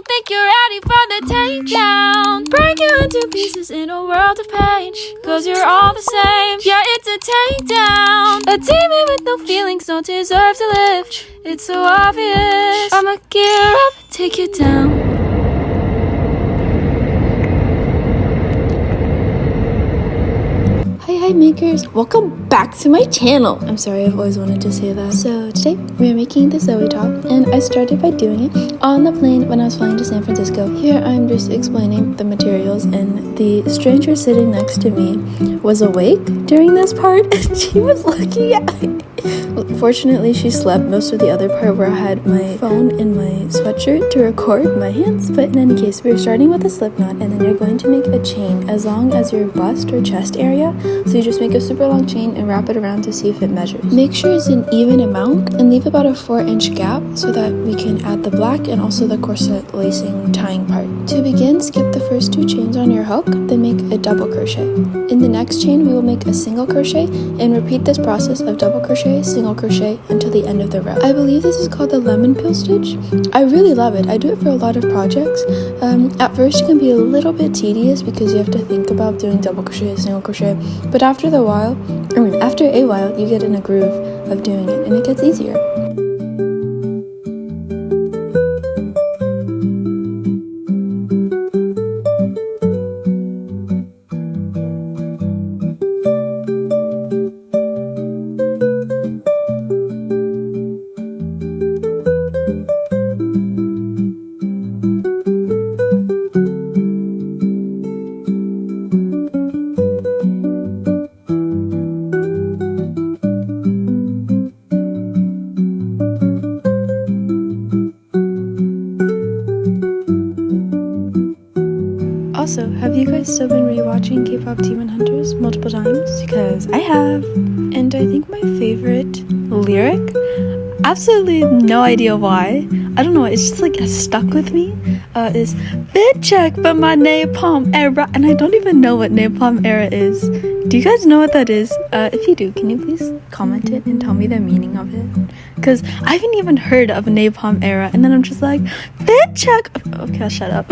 don't think you're ready for the takedown. Break you into pieces in a world of pain, cause you're all the same, yeah, it's a takedown. A demon with no feelings don't deserve to live, it's so obvious. I'ma gear up, take you down. Hi makers, welcome back to my channel. I'm sorry, I've always wanted to say that. So today we're making the Zoey top, and I started by doing it on the plane when I was flying to San Francisco. Here I'm just explaining the materials, and the stranger sitting next to me was awake during this part and she was looking at me. Fortunately, she slept most of the other part where I had my phone in my sweatshirt to record my hands. But in any case, we're starting with a slip knot, and then you're going to make a chain as long as your bust or chest area. So you just make a super long chain and wrap it around to see if it measures. Make sure it's an even amount and leave about a 4-inch gap so that we can add the black and also the corset lacing tying part. To begin, skip the first 2 chains on your hook, then make a double crochet. In the next chain, we will make a single crochet and repeat this process of double crochet, single crochet until the end of the row. I believe this is called the lemon peel stitch. I really love it. I do it for a lot of projects. At first it can be a little bit tedious because you have to think about doing double crochet, single crochet, but after a while you get in a groove of doing it and it gets easier. Also, have you guys still been rewatching K-pop Demon Hunters multiple times? Because I have. And I think my favorite lyric, absolutely no idea why, I don't know, it's just like stuck with me, is "Bit check for my napalm era," and I don't even know what napalm era is. Do you guys know what that is? If you do, can you please comment it and tell me the meaning of it? Because I haven't even heard of a napalm era, and then I'm just like, "Bit check." Okay, I'll shut up.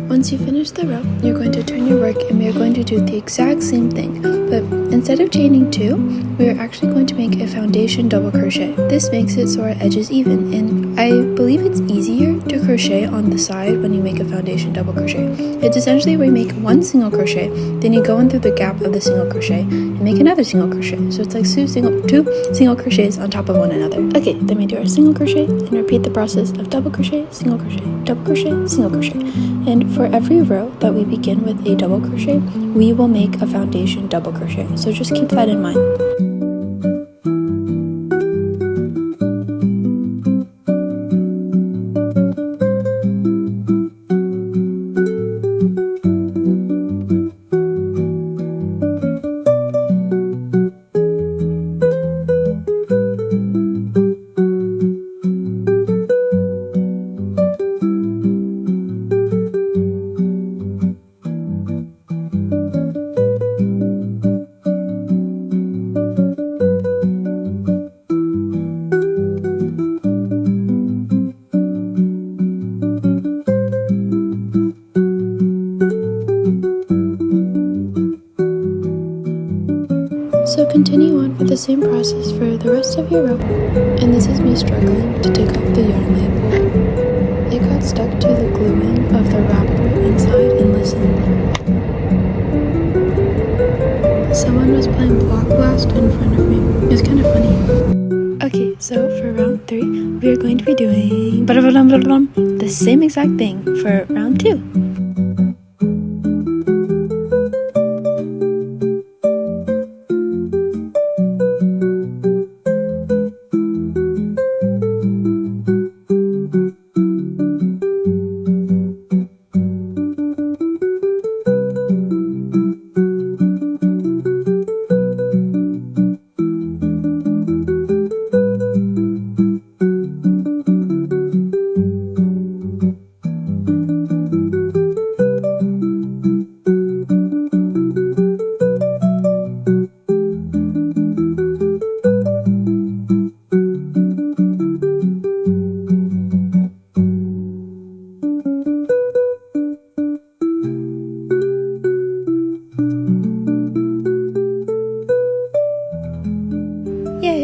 Once you finish the row, you're going to turn your work and we're going to do the exact same thing, but instead of chaining 2, we are actually going to make a foundation double crochet. This makes it so our edges even, and I believe it's easier to crochet on the side when you make a foundation double crochet. It's essentially where you make one single crochet, then you go in through the gap of the single crochet and make another single crochet. So it's like two single crochets on top of one another. Okay, then we do our single crochet and repeat the process of double crochet, single crochet, double crochet, single crochet. And for every row that we begin with a double crochet, we will make a foundation double crochet. So just keep that in mind. So continue on with the same process for the rest of your row, and this is me struggling to take off the yarn label. It got stuck to the gluing of the wrapper inside, and listen. Someone was playing Block Blast in front of me. It was kind of funny. Okay, so for round 3, we are going to be doing the same exact thing for round 2.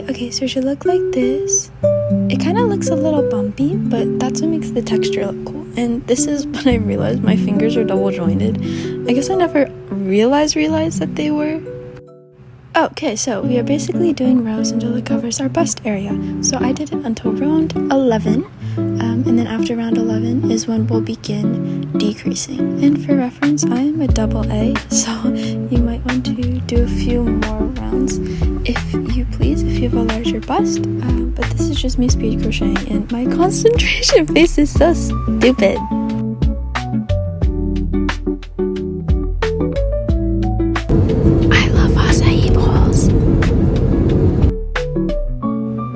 Okay, so it should look like this. It kind of looks a little bumpy, but that's what makes the texture look cool. And this is when I realized my fingers are double jointed. I guess I never realized that they were. Okay, so we are basically doing rows until it covers our bust area. So I did it until round 11, and then after round 11 is when we'll begin decreasing. And for reference, I am a double A, so you might want to do a few more rounds if you please, if you have a larger bust. But this is just me speed crocheting, and my concentration face is so stupid.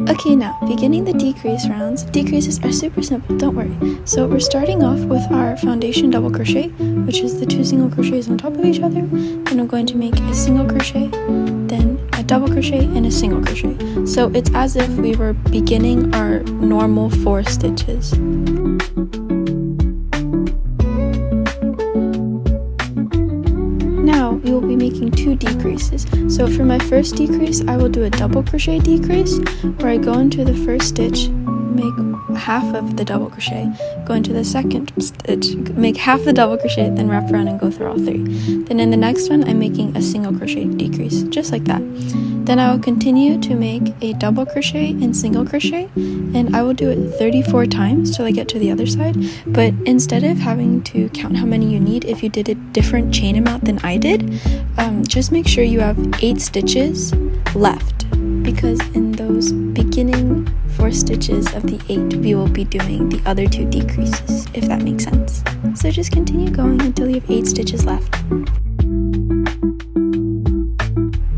Okay, now, beginning the decrease rounds. Decreases are super simple, don't worry. So we're starting off with our foundation double crochet, which is the 2 single crochets on top of each other. Then I'm going to make a single crochet, then a double crochet, and a single crochet. So it's as if we were beginning our normal 4 stitches. Now we will be making 2 decreases. So for my first decrease, I will do a double crochet decrease where I go into the first stitch, make half of the double crochet, go into the second stitch, make half the double crochet, then wrap around and go through all 3. Then in the next one, I'm making a single crochet decrease, just like that. Then I will continue to make a double crochet and single crochet, and I will do it 34 times till I get to the other side. But instead of having to count how many you need if you did a different chain amount than I did, just make sure you have 8 stitches left, because in those beginning 4 stitches of the 8, we will be doing the other 2 decreases, if that makes sense. So just continue going until you have 8 stitches left.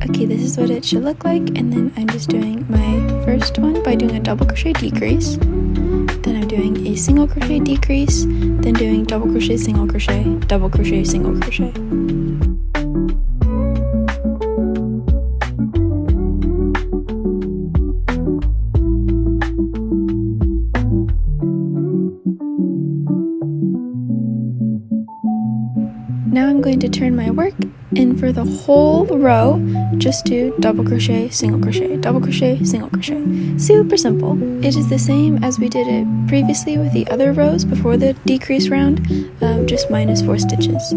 Okay, this is what it should look like, and then I'm just doing my first one by doing a double crochet decrease, then I'm doing a single crochet decrease, then doing double crochet, single crochet, double crochet, single crochet. Now I'm going to turn my work And for the whole row, just do double crochet, single crochet, double crochet, single crochet. Super simple. It is the same as we did it previously with the other rows before the decrease round, just minus 4 stitches.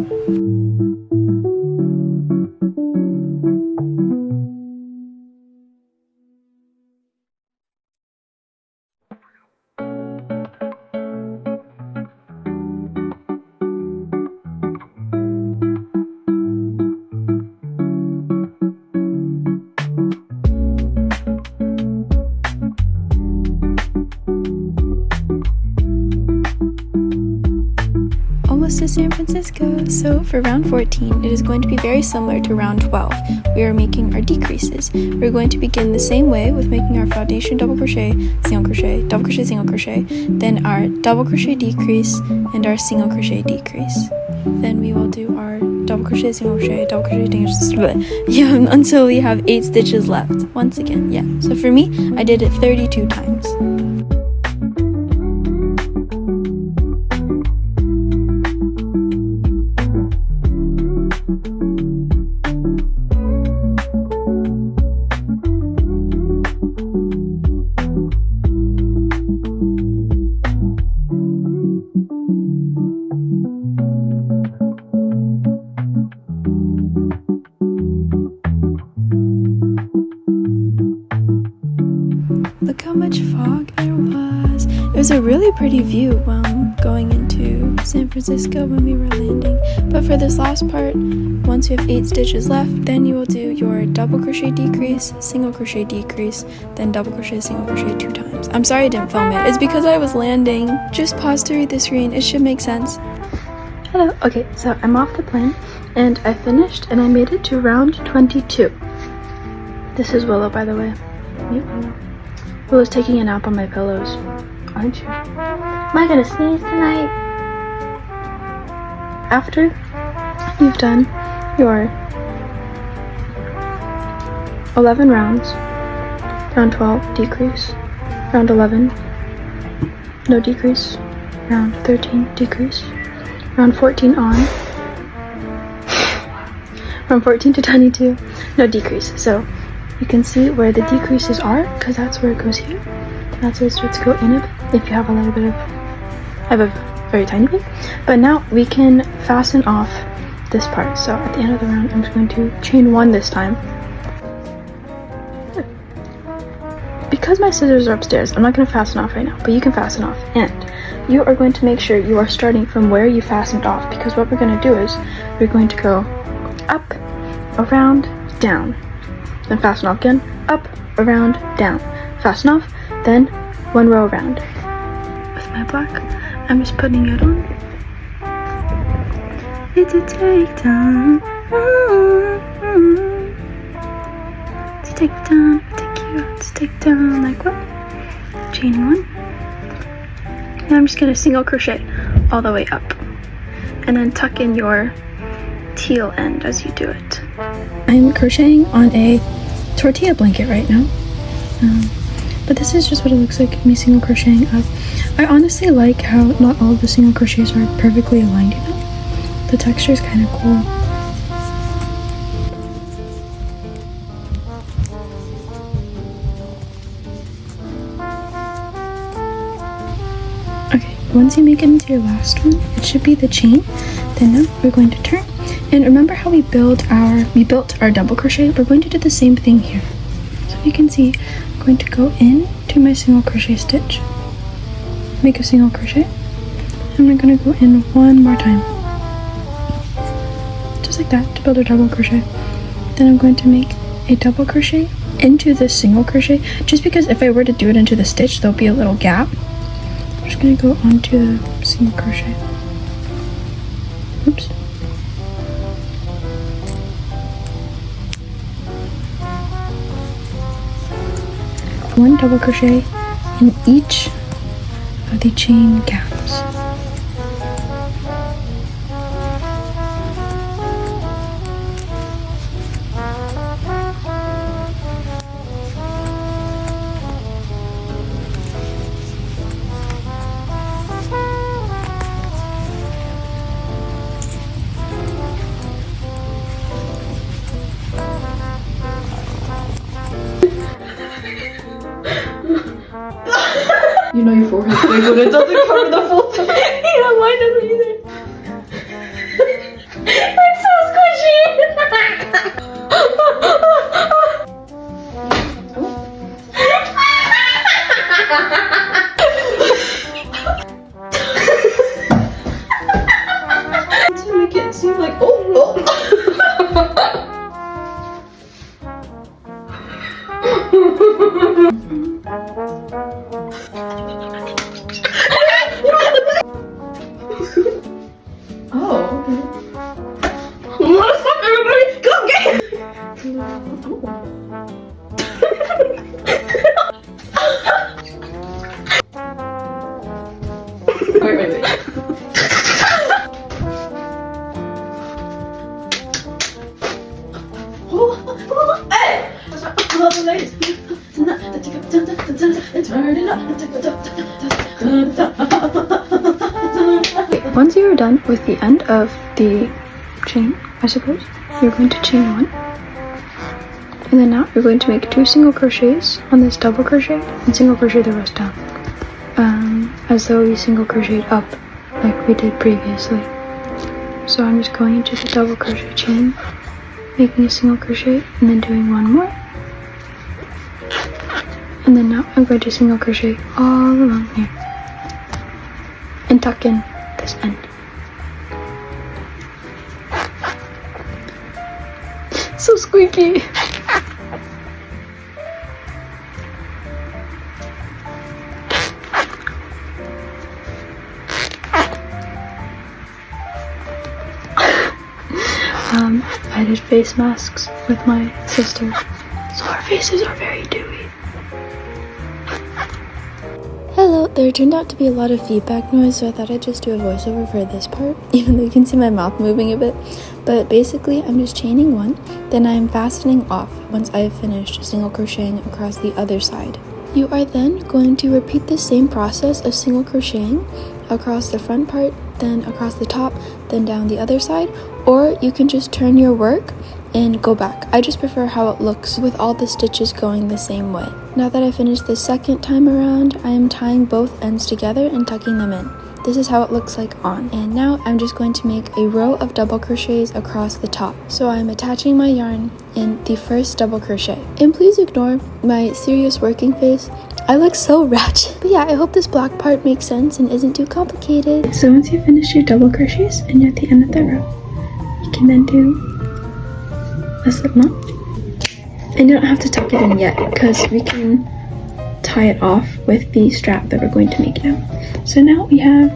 Almost to San Francisco. So for round 14, it is going to be very similar to round 12. We are making our decreases. We're going to begin the same way with making our foundation double crochet, single crochet, double crochet, single crochet, then our double crochet decrease and our single crochet decrease. Then we will do our double crochet, single crochet, double crochet, decrease, until we have 8 stitches left. Once again, yeah. So for me, I did it 32 times. Look how much fog there was. It was a really pretty view going into San Francisco when we were landing. But for this last part, once you have 8 stitches left, then you will do your double crochet decrease, single crochet decrease, then double crochet, single crochet 2 times. I'm sorry I didn't film it. It's because I was landing. Just pause to read the screen. It should make sense. Hello. Okay, so I'm off the plane and I finished and I made it to round 22. This is Willow, by the way. Yep. Willow's taking a nap on my pillows, aren't you? Am I gonna sneeze tonight? After you've done your 11 rounds, round 12, decrease, round 11, no decrease, round 13, decrease, round 14 on, round 14 to 22, no decrease. So you can see where the decreases are, because that's where it goes here. That's where it starts to go in a bit, if you have a little bit of, I have a very tiny bit. But now we can fasten off this part. So at the end of the round, I'm just going to chain 1 this time. Because my scissors are upstairs, I'm not going to fasten off right now, but you can fasten off. And you are going to make sure you are starting from where you fastened off, because what we're going to do is we're going to go up, around, down. Then fasten off again, up, around, down, fasten off, then 1 row around. With my black, I'm just putting it on. It's a take time. It's take time, take you, it's take time, like what? Chain 1. And I'm just gonna single crochet all the way up. And then tuck in your teal end as you do it. I'm crocheting on a tortilla blanket right now, but this is just what it looks like, me single crocheting up. I honestly like how not all of the single crochets are perfectly aligned, you know? The texture is kind of cool. Okay, once you make it into your last one, it should be the chain. Then now we're going to turn. And remember how we built our double crochet? We're going to do the same thing here. So you can see, I'm going to go in to my single crochet stitch, make a single crochet, and I'm going to go in 1 more time. Just like that, to build a double crochet. Then I'm going to make a double crochet into the single crochet, just because if I were to do it into the stitch, there'll be a little gap. I'm just going to go onto the single crochet. Oops. One double crochet in each of the chain gaps. You know your forehead's big when it doesn't cover the full thing. Yeah, mine doesn't either. It's so squishy. To make it seem like oh. Oh, okay. Motherfucker, everybody, go get it. Wait. Once you are done with the end of the chain, I suppose, you're going to chain one. And then now you're going to make 2 single crochets on this double crochet and single crochet the rest down. As though you single crocheted up like we did previously. So I'm just going into the double crochet chain, making a single crochet and then doing one more. And then now I'm going to single crochet all along here and tuck in this end. So squeaky. I did face masks with my sister, so our faces are very dewy. Hello, there turned out to be a lot of feedback noise, so I thought I'd just do a voiceover for this part, even though you can see my mouth moving a bit. But basically, I'm just chaining one, then I'm fastening off once I've finished single crocheting across the other side. You are then going to repeat the same process of single crocheting across the front part, then across the top, then down the other side, or you can just turn your work and go back. I just prefer how it looks with all the stitches going the same way. Now that I finished the second time around, I am tying both ends together and tucking them in. This is how it looks like on. And now I'm just going to make a row of double crochets across the top. So I'm attaching my yarn in the first double crochet. And please ignore my serious working face. I look so ratchet. But yeah, I hope this black part makes sense and isn't too complicated. So once you finish your double crochets and you're at the end of the row, you can then do a slip knot. And you don't have to tuck it in yet because we can tie it off with the strap that we're going to make now. So now we have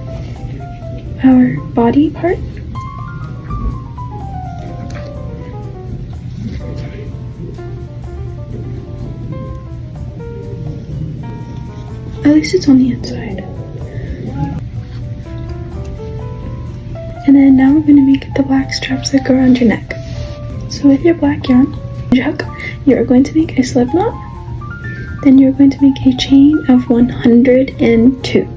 our body part. At least it's on the inside. And then now we're going to make the black straps that go around your neck. So with your black yarn, you're going to make a slip knot. Then you're going to make a chain of 102.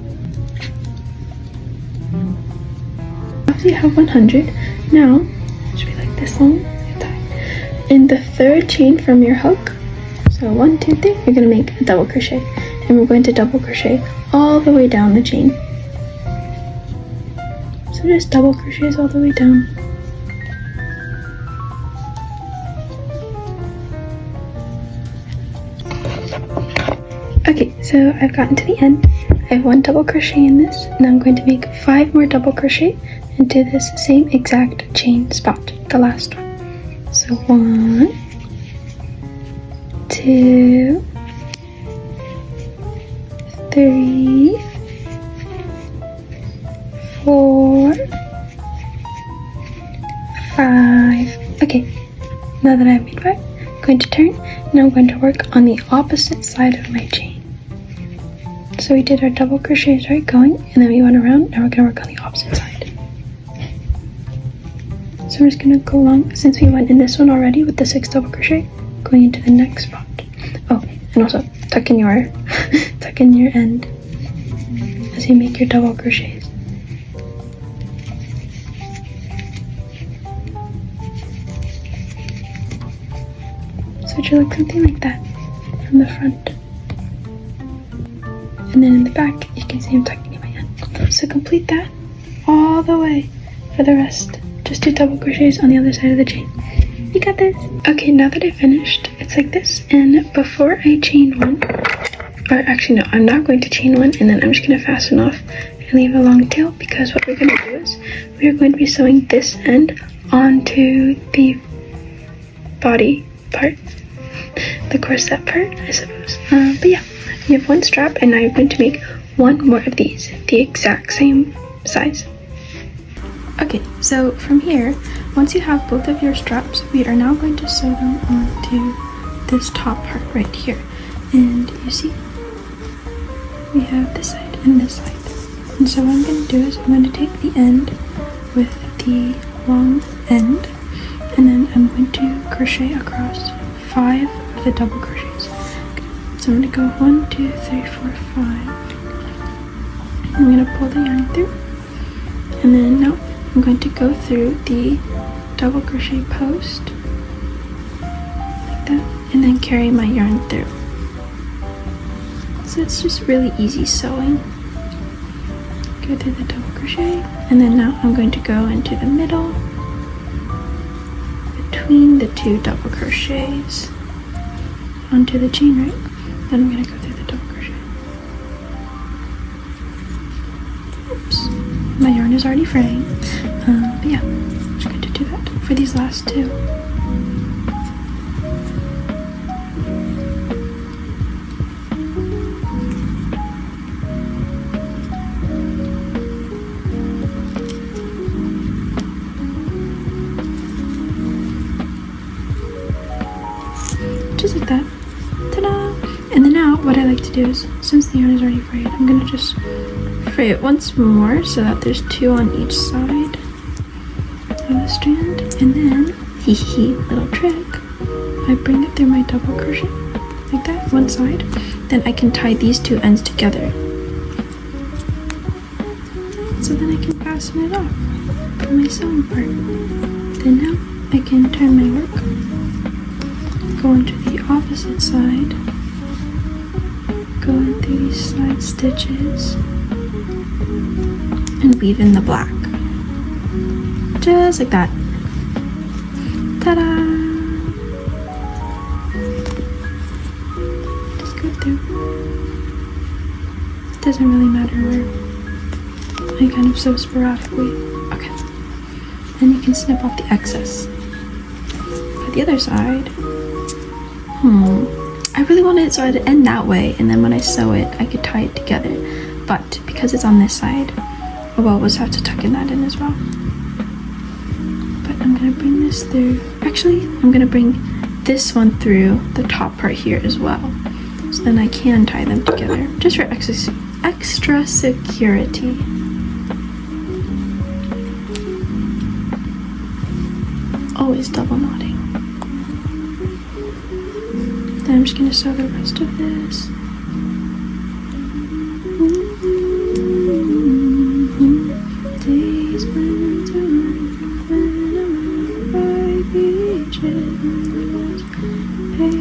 After you have 100, now, it should be like this long, in the third chain from your hook, so 1, 2, 3, you're going to make a double crochet. And we're going to double crochet all the way down the chain. So just double crochets all the way down. Okay, so I've gotten to the end. I have 1 double crochet in this, and I'm going to make 5 more double crochet into this same exact chain spot, the last one. So 1, 2, 3, 4, 5. Okay, now that I've made 5, I'm going to turn, and I'm going to work on the opposite side of my chain. So we did our double crochets, right, going, and then we went around, now we're going to work on the opposite side. So I'm just going to go along, since we went in this one already with the 6 double crochet, going into the next spot. Oh, and also tuck in your tuck in your end as you make your double crochets. So it should look something like that from the front. And then in the back, you can see I'm tucking in my end. So complete that all the way for the rest. Just do double crochets on the other side of the chain. You got this. Okay, now that I finished, it's like this. And before I chain one, or actually no, I'm not going to chain one, and then I'm just gonna fasten off and leave a long tail, because what we're gonna do is we're going to be sewing this end onto the body part, the corset part, I suppose. But yeah, you have one strap, and now you're going to make one more of these, the exact same size. Okay, so from here, once you have both of your straps, we are now going to sew them onto this top part right here. And you see, we have this side and this side. And so what I'm going to do is I'm going to take the end with the long end, and then I'm going to crochet across 5 of the double crochets. Okay, so I'm going to go 1, 2, 3, 4, 5. I'm going to pull the yarn through, and then now I'm going to go through the double crochet post like that, and then carry my yarn through. So it's just really easy sewing. Go through the double crochet, and then now I'm going to go into the middle between the 2 double crochets onto the chain, right? Then I'm going to go through the double crochet. Oops, my yarn is already fraying. But yeah, I'm just going to do that for these last 2. Just like that. Ta-da! And then now what I like to do is, since the yarn is already frayed, I'm gonna just fray it once more so that there's 2 on each side of the strand. And then, hee hee, little trick, I bring it through my double crochet like that, one side. Then I can tie these 2 ends together. So then I can fasten it off for my sewing part. Then now I can turn my work, go into the opposite side, go in through these side stitches, and weave in the black. Just like that. Ta-da! Just go through. It doesn't really matter where. I kind of sew sporadically. Okay. And you can snip off the excess. For the other side, I really wanted it so I'd end that way, and then when I sew it, I could tie it together. But because it's on this side, we'll just have to tuck in that in as well. But I'm gonna bring this through. Actually, I'm gonna bring this one through the top part here as well. So then I can tie them together, just for extra security. Always double knotting. Then I'm just going to sew the rest of this. Days went when I'm by beaches, hey,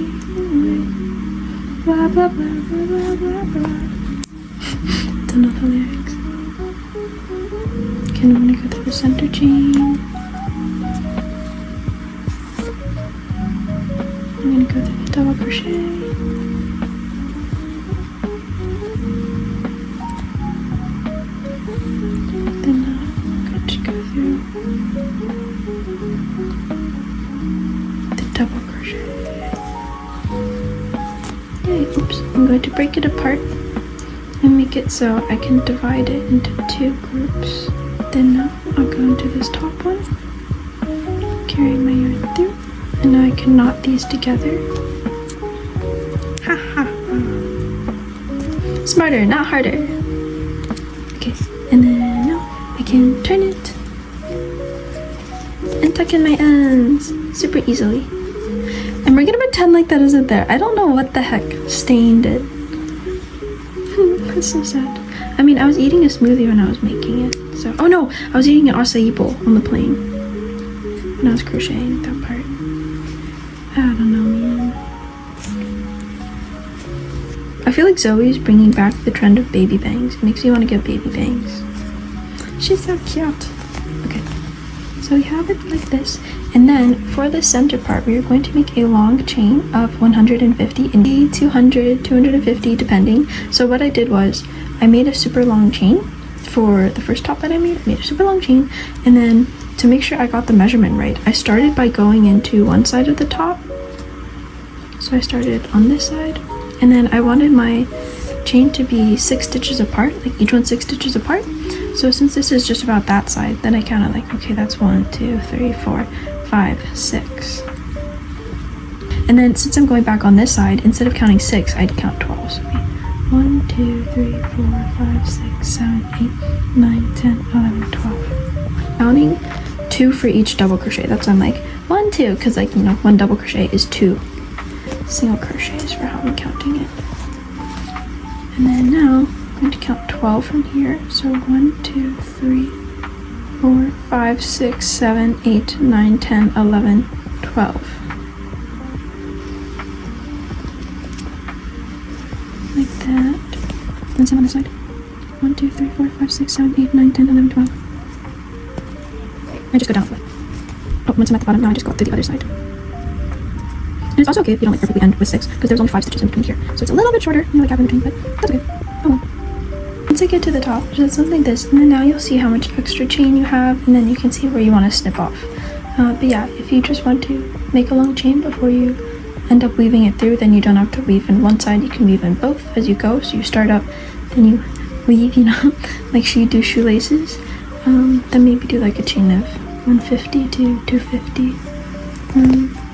blah blah blah blah blah blah blah. Don't know the lyrics. Okay, I'm going to go through the center chain. I'm going to go through the double crochet. Then I'm going to go through the double crochet. Yay, oops. I'm going to break it apart and make it so I can divide it into 2 groups. Then now I'll go into this top one, carry my yarn through, and now I can knot these together. Ha ha ha. Smarter, not harder. Okay, and then now I can turn it and tuck in my ends super easily. And we're gonna pretend like that isn't there. I don't know what the heck stained it. That's so sad. I mean, I was eating a smoothie when I was making it. So, oh no, I was eating an acai bowl on the plane when I was crocheting that part. I don't know, man. I feel like Zoe's bringing back the trend of baby bangs. It makes me want to get baby bangs. She's so cute. Okay, so we have it like this, and then for the center part, we are going to make a long chain of 150 and 200, 250 depending. So what I did was I made a super long chain for the first top that I made a super long chain, and then to make sure I got the measurement right, I started by going into one side of the top. So I started on this side, and then I wanted my chain to be 6 stitches apart, like each one 6 stitches apart. So since this is just about that side, then I counted like, okay, that's 1, 2, 3, 4, 5, 6. And then since I'm going back on this side, instead of counting 6, I'd count 12. So 1, 2, 3, 4, 5, 6, 7, 8, 9, 10, 11, 12. Counting 2 for each double crochet. That's why I'm like 1, 2, because like, you know, 1 double crochet is 2 single crochets for how I'm counting it. And then now I'm going to count 12 from here. So 1, 2, 3, 4, 5, 6, 7, 8, 9, 10, 11, 12. Like that. And same on this side. 1, 2, 3, 4, 5, 6, 7, 8, 9, 10, 11, 12. I just go down with it. Oh, once I'm at the bottom, now I just go up to the other side. And it's also okay if you don't like perfectly end with 6, because there's only 5 stitches in between here. So it's a little bit shorter, you know, like half in between, but that's okay. Oh well. Once I get to the top, just something like this, and then now you'll see how much extra chain you have, and then you can see where you want to snip off. But yeah, if you just want to make a long chain before you end up weaving it through, then you don't have to weave in one side, you can weave in both as you go. So you start up, then you weave, you know, like you do shoelaces. Then maybe do like a chain of 150 to 250.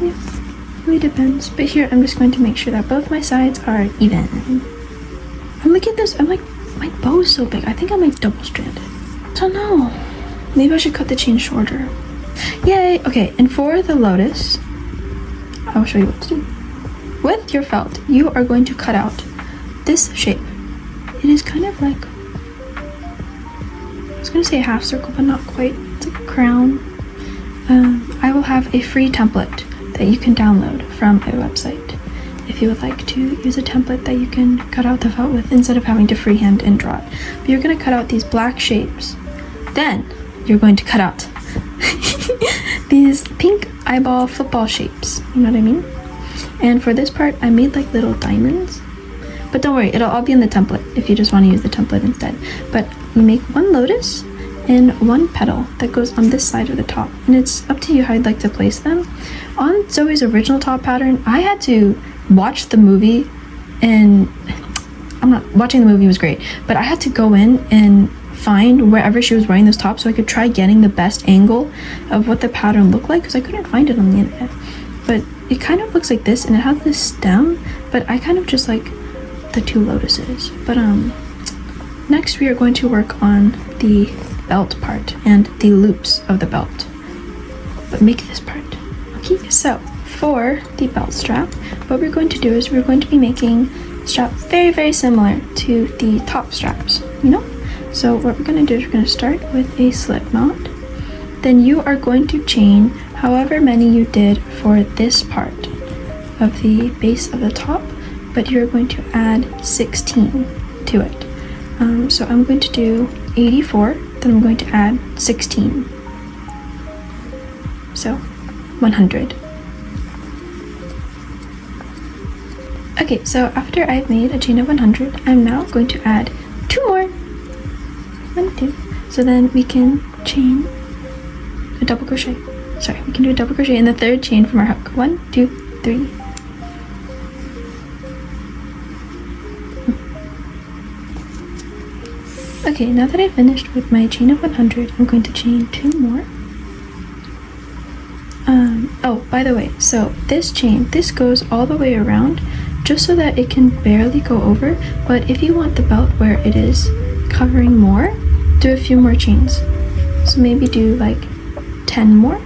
Yeah, really depends. But here I'm just going to make sure that both my sides are even. I'm looking at this, I'm like, my bow is so big. I think I might double strand it. I don't know. Maybe I should cut the chain shorter. Yay! Okay, and for the lotus, I'll show you what to do. With your felt, you are going to cut out this shape. It is kind of like, I was going to say a half circle, but not quite. It's like a crown. I will have a free template that you can download from a website if you would like to use a template that you can cut out the felt with instead of having to freehand and draw it. But you're going to cut out these black shapes. Then you're going to cut out these pink eyeball football shapes. You know what I mean? And for this part, I made like little diamonds. But don't worry, it'll all be in the template if you just want to use the template instead. But you make one lotus and one petal that goes on this side of the top. And it's up to you how you'd like to place them. On Zoe's original top pattern, I had to watch the movie, and watching the movie was great, but I had to go in and find wherever she was wearing this top so I could try getting the best angle of what the pattern looked like, because I couldn't find it on the internet. But it kind of looks like this, and it has this stem, but I kind of just like the 2 lotuses. But next we are going to work on the belt part and the loops of the belt, but make this part. Okay, so for the belt strap, what we're going to do is we're going to be making a strap very, very similar to the top straps, you know? So what we're going to do is we're going to start with a slip knot. Then you are going to chain however many you did for this part of the base of the top, but you're going to add 16 to it. So I'm going to do 84, then I'm going to add 16. So 100. Okay, so after I've made a chain of 100, I'm now going to add 2 more. 1, 2. So then we can chain a double crochet. Sorry, we can do a double crochet in the 3rd chain from our hook. 1, 2, 3. Okay, now that I've finished with my chain of 100, I'm going to chain 2 more. Oh, by the way, so this chain, this goes all the way around just so that it can barely go over, but if you want the belt where it is covering more, do a few more chains. So maybe do like 10 more.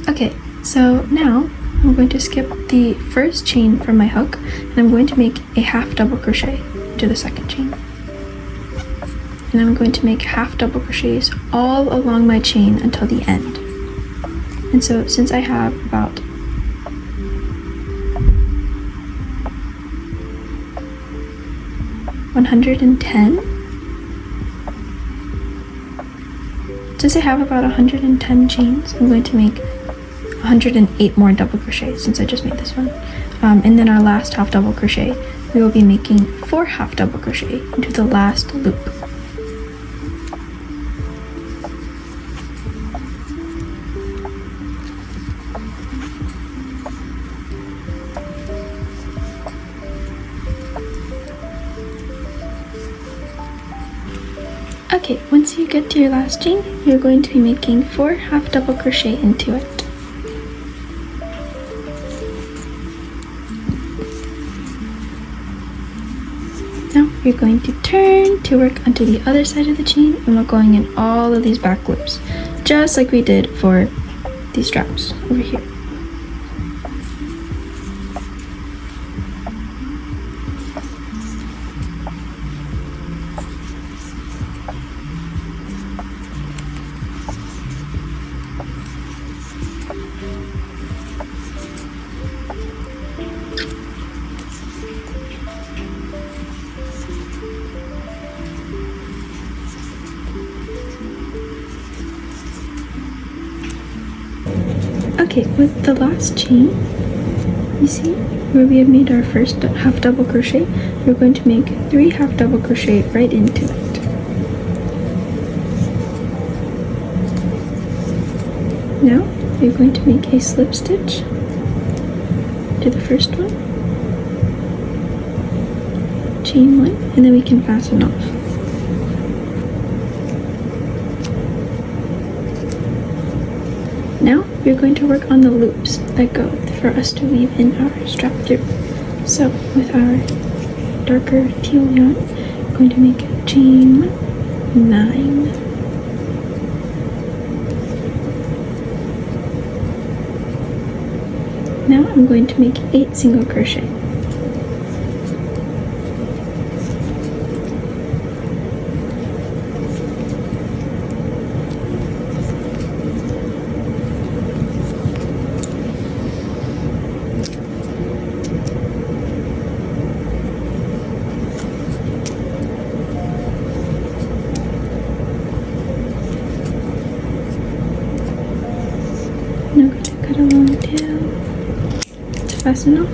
Okay, so now I'm going to skip the 1st chain from my hook, and I'm going to make a half double crochet to the 2nd chain. And I'm going to make half double crochets all along my chain until the end. And so since I have about 1, 110. Since I have about 110 chains, I'm going to make 108 more double crochet since I just made this one. And then our last half double crochet, we will be making 4 half double crochet into the last loop. Okay, once you get to your last chain, you're going to be making 4 half double crochet into it. Now you're going to turn to work onto the other side of the chain, and we're going in all of these back loops, just like we did for these straps over here. Okay, with the last chain, you see where we have made our first half double crochet, we're going to make 3 half double crochet right into it. Now we're going to make a slip stitch to the first one, chain 1, and then we can fasten off. Now we're going to work on the loops that go for us to weave in our strap through. So with our darker teal yarn, I'm going to make chain 9. Now I'm going to make 8 single crochet. Cut a long tail to fasten off,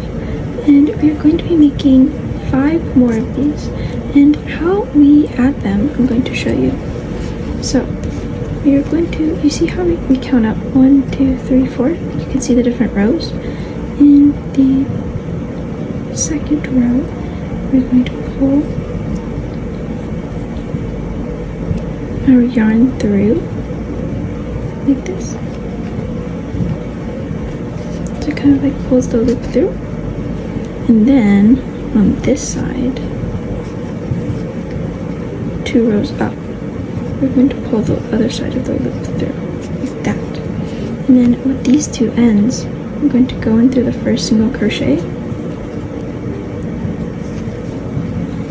and we're going to be making 5 more of these, and how we add them I'm going to show you. So we are going to, you see how we count up 1, 2, 3, 4, you can see the different rows. In the second row we're going to pull our yarn through like this. So it kind of like pulls the loop through, and then on this side, 2 rows up, we're going to pull the other side of the loop through like that. And then with these 2 ends, I'm going to go in through the first single crochet,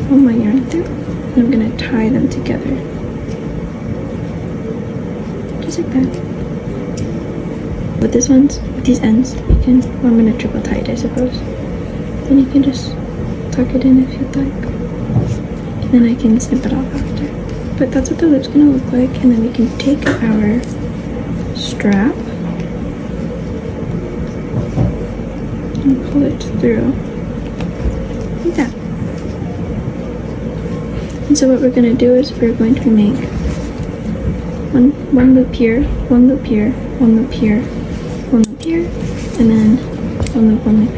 pull my yarn through, and I'm going to tie them together just like that. With these ends, you can, well, I'm going to triple tie it, I suppose. Then you can just tuck it in if you'd like. And then I can snip it off after. But that's what the loop's going to look like. And then we can take our strap and pull it through like that. And so what we're going to do is we're going to make one loop here, one loop here, one loop here, one loop here, and then one loop, one loop.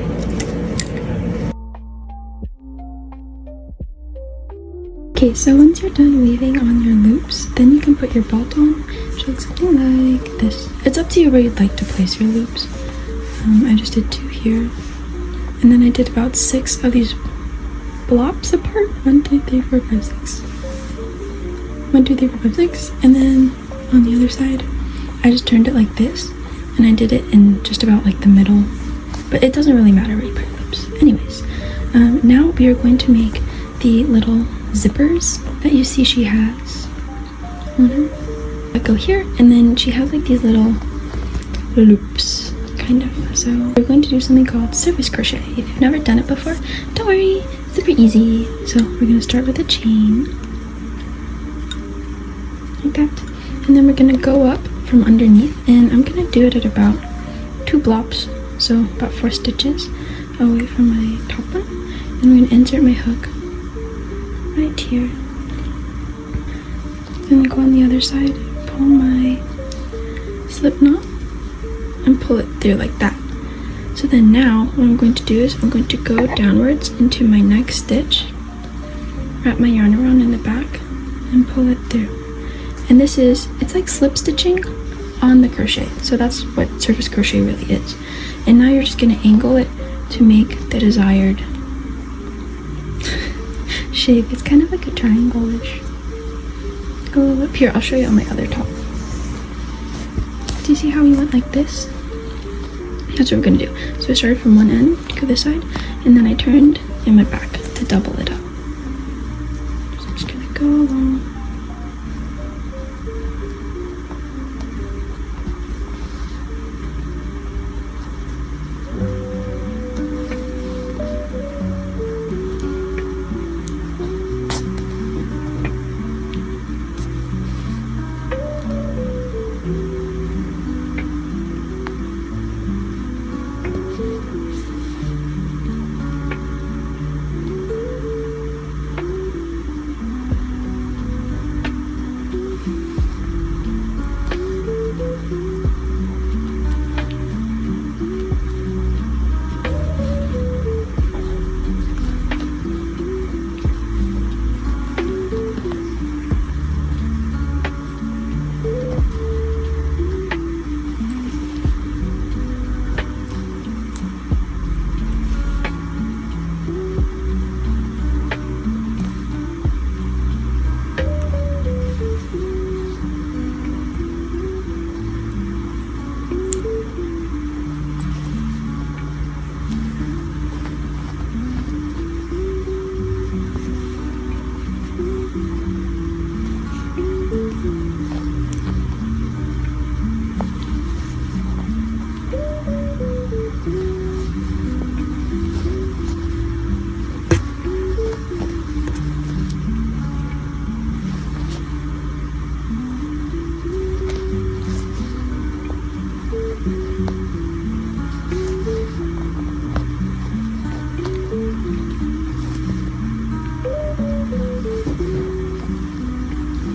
Okay, so once you're done weaving on your loops, then you can put your bolt on, which looks something like this. It's up to you where you'd like to place your loops. I just did 2 here, and then I did about 6 of these blobs apart. 1, 2, 3, 4, 5, 6. 1, 2, 3, 4, 5, 6, and then on the other side, I just turned it like this, and I did it in just about like the middle, but it doesn't really matter where you put your loops. Anyways, now we are going to make the little zippers that you see she has on her. I go here, and then she has like these little loops, kind of. So we're going to do something called surface crochet. If you've never done it before, don't worry, super easy. So we're gonna start with a chain, like that, and then we're gonna go up from underneath, and I'm gonna do it at about 2 blobs, so about 4 stitches away from my top one. And I'm gonna insert my hook right here, and then go on the other side, pull my slip knot, and pull it through like that. So then now what I'm going to do is I'm going to go downwards into my next stitch, wrap my yarn around in the back, and pull it through. And this is, it's like slip stitching on the crochet. So that's what surface crochet really is. And now you're just gonna angle it to make the desired shape. It's kind of like a triangle-ish. Go a little up here, I'll show you on my other top. Do you see how we went like this? That's what we're gonna do. So I started from one end to go this side, and then I turned and went back to double it up. So I'm just gonna go along.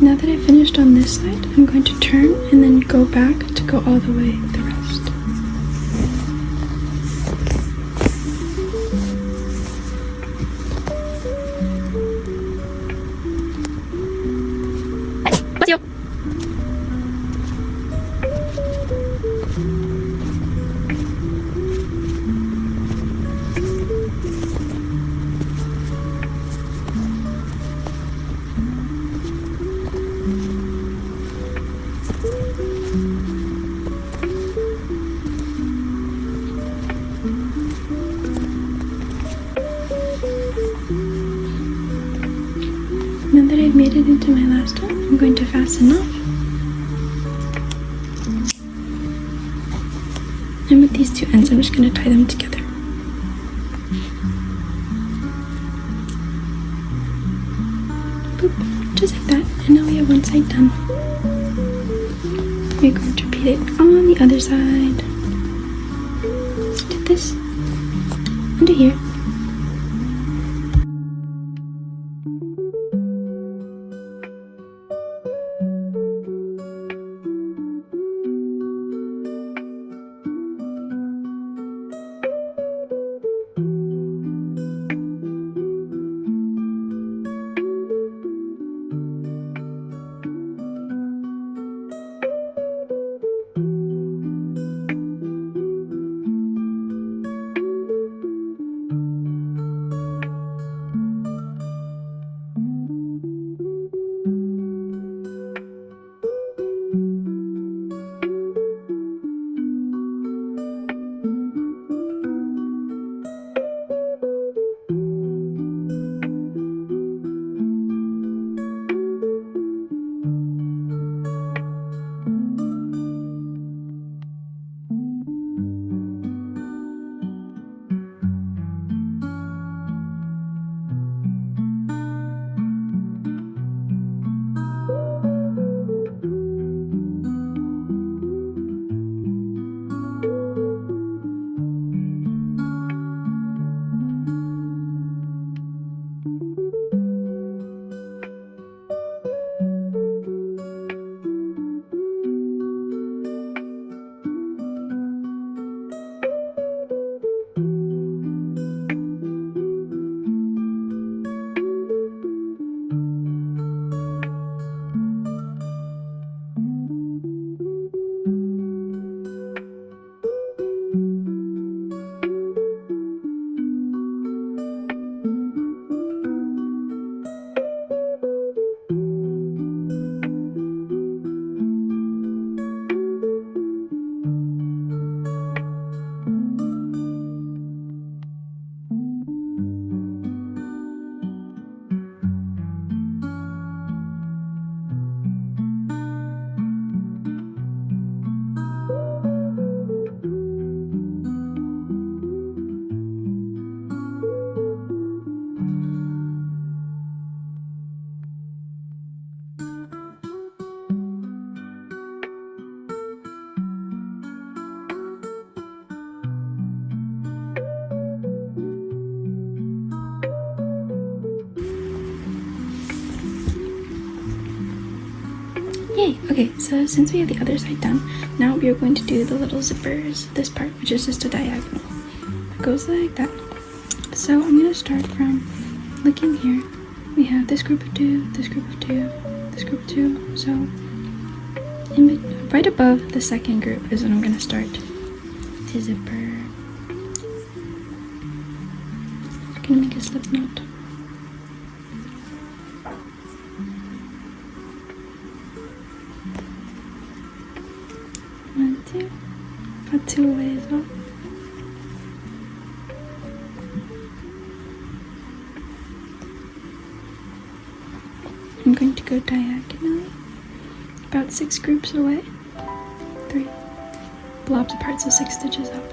Now that I finished on this side, I'm going to turn and then go back to go all the way the rest. Now that I've made it into my last one, I'm going to fasten off. And with these 2 ends, I'm just going to tie them together. Boop, just like that. And now we have one side done. We're going to repeat it on the other side. Do this, and do here. Yay! Okay, so since we have the other side done, now we are going to do the little zippers, this part, which is just a diagonal. It goes like that. So I'm going to start from looking here. We have this group of 2, this group of 2, this group of 2. So right above the second group is when I'm going to start the zipper. I'm going to make a slip knot. One, two. Put 2 away as well. I'm going to go diagonally, about 6 groups away, 3 blobs apart, so 6 stitches up.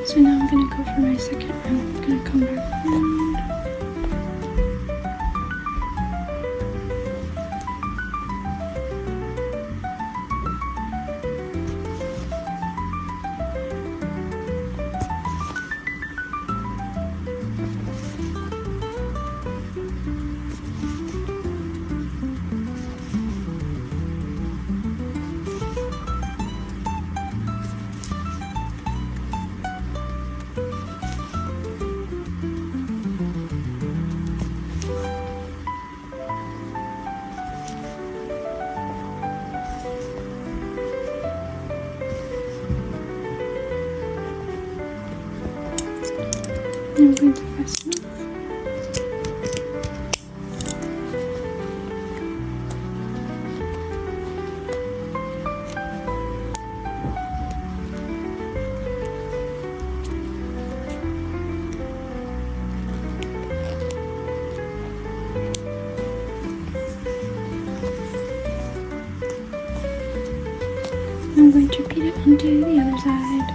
So now I'm going to go for my second row. I'm going to come back around. I'm going to fasten off. I'm going to repeat it onto the other side.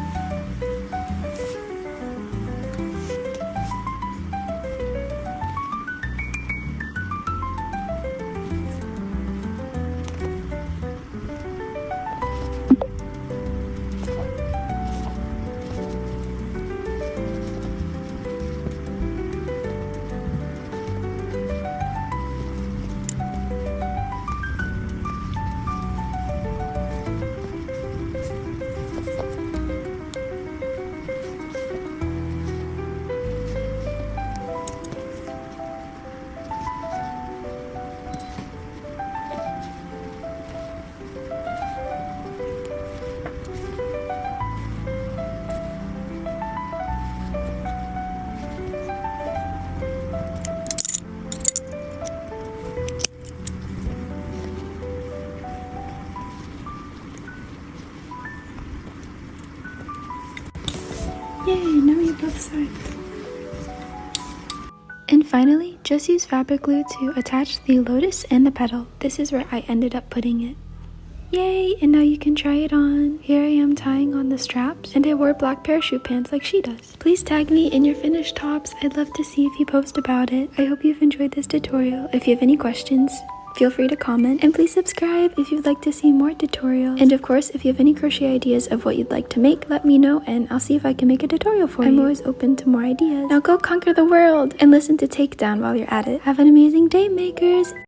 Yay, now we have both sides. And finally, just use fabric glue to attach the lotus and the petal. This is where I ended up putting it. Yay, and now you can try it on. Here I am tying on the straps, and I wore black parachute pants like she does. Please tag me in your finished tops. I'd love to see if you post about it. I hope you've enjoyed this tutorial. If you have any questions, feel free to comment, and please subscribe if you'd like to see more tutorials. And of course, if you have any crochet ideas of what you'd like to make, let me know and I'll see if I can make a tutorial for you. I'm always open to more ideas. Now go conquer the world and listen to Takedown while you're at it. Have an amazing day, makers!